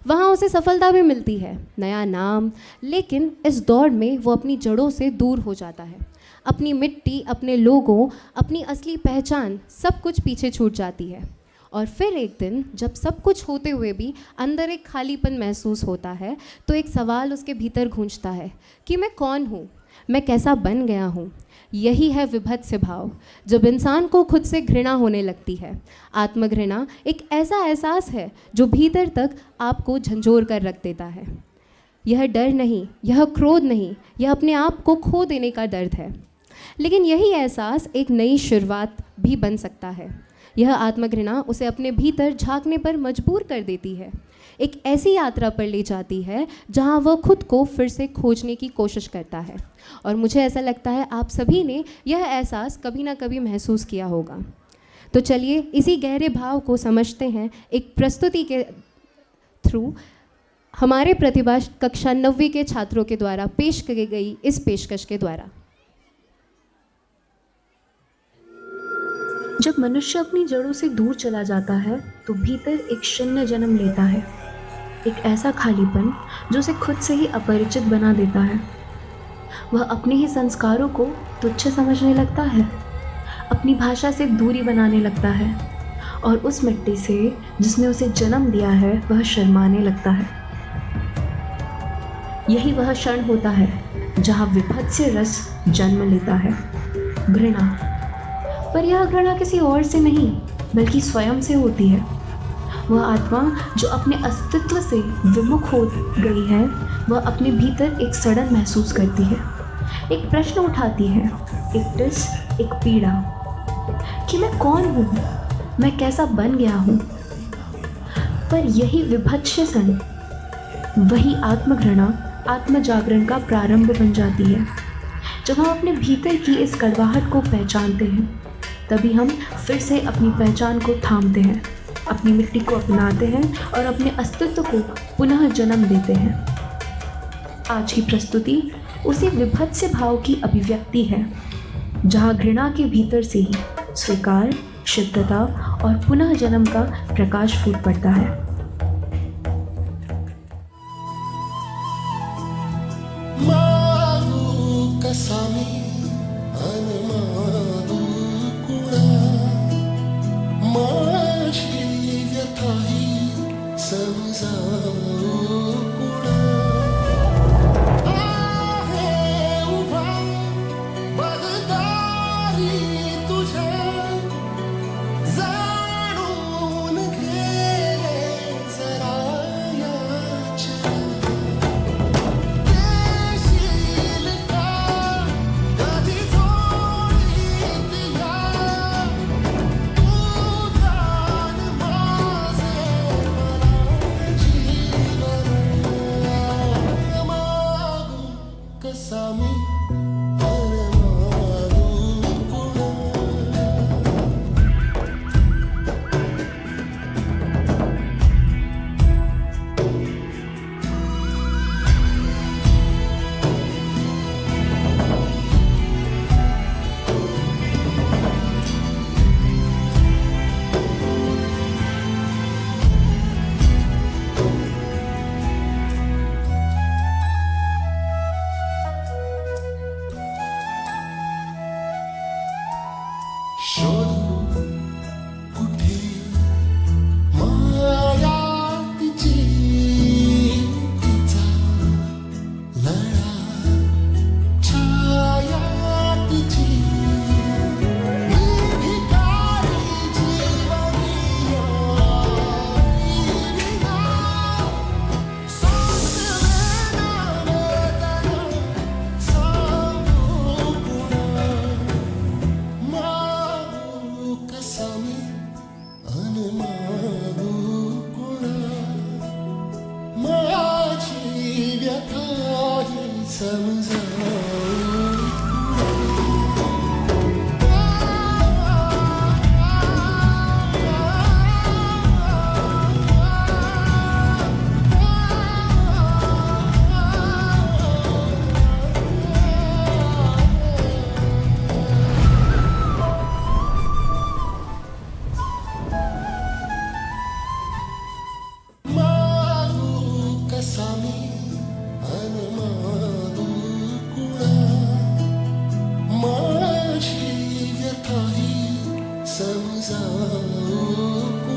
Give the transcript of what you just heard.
वहाँ उसे सफलता भी मिलती है, नया नाम, लेकिन इस दौड़ में वो अपनी जड़ों से दूर हो जाता है। अपनी मिट्टी, अपने लोगों, अपनी असली पहचान, सब कुछ पीछे छूट जाती है। और फिर एक दिन जब सब कुछ होते हुए भी अंदर एक खालीपन महसूस होता है, तो एक सवाल उसके भीतर गूंजता है कि मैं कौन हूँ, मैं कैसा बन गया हूँ। यही है विभत्स भाव, जब इंसान को खुद से घृणा होने लगती है। आत्मघृणा एक ऐसा एहसास है जो भीतर तक आपको झंझोर कर रख देता है। यह डर नहीं, यह क्रोध नहीं, यह अपने आप को खो देने का दर्द है। लेकिन यही एहसास एक नई शुरुआत भी बन सकता है। यह आत्मघृणा उसे अपने भीतर झांकने पर मजबूर कर देती है, एक ऐसी यात्रा पर ले जाती है जहां वह खुद को फिर से खोजने की कोशिश करता है। और मुझे ऐसा लगता है आप सभी ने यह एहसास कभी ना कभी महसूस किया होगा। तो चलिए इसी गहरे भाव को समझते हैं एक प्रस्तुति के थ्रू, हमारे प्रतिभा कक्षा 9वीं के छात्रों के द्वारा पेश की गई इस पेशकश के द्वारा। जब मनुष्य अपनी जड़ों से दूर चला जाता है तो भीतर एक शून्य जन्म लेता है, एक ऐसा खालीपन जो उसे खुद से ही अपरिचित बना देता है। वह अपने ही संस्कारों को तुच्छ समझने लगता है, अपनी भाषा से दूरी बनाने लगता है और उस मिट्टी से जिसने उसे जन्म दिया है वह शर्माने लगता है। यही वह क्षण होता है जहाँ विभत्स रस जन्म लेता है, घृणा। पर यह घृणा किसी और से नहीं बल्कि स्वयं से होती है। वह आत्मा जो अपने अस्तित्व से विमुख हो गई है, वह अपने भीतर एक सड़न महसूस करती है, एक प्रश्न उठाती है, एक टिस, एक पीड़ा कि मैं कौन हूँ, मैं कैसा बन गया हूँ। पर यही विभत्स क्षण, वही आत्मघृणा आत्म जागरण का प्रारंभ बन जाती है। जब हम अपने भीतर की इस कड़वाहट को पहचानते हैं, तभी हम फिर से अपनी पहचान को थामते हैं, अपनी मिट्टी को अपनाते हैं और अपने अस्तित्व को पुनः जन्म देते हैं। आज की प्रस्तुति उसी विभत्स भाव की अभिव्यक्ति है, जहाँ घृणा के भीतर से ही स्वीकार, शुद्धता और पुनः जन्म का प्रकाश फूट पड़ता है। जाऊं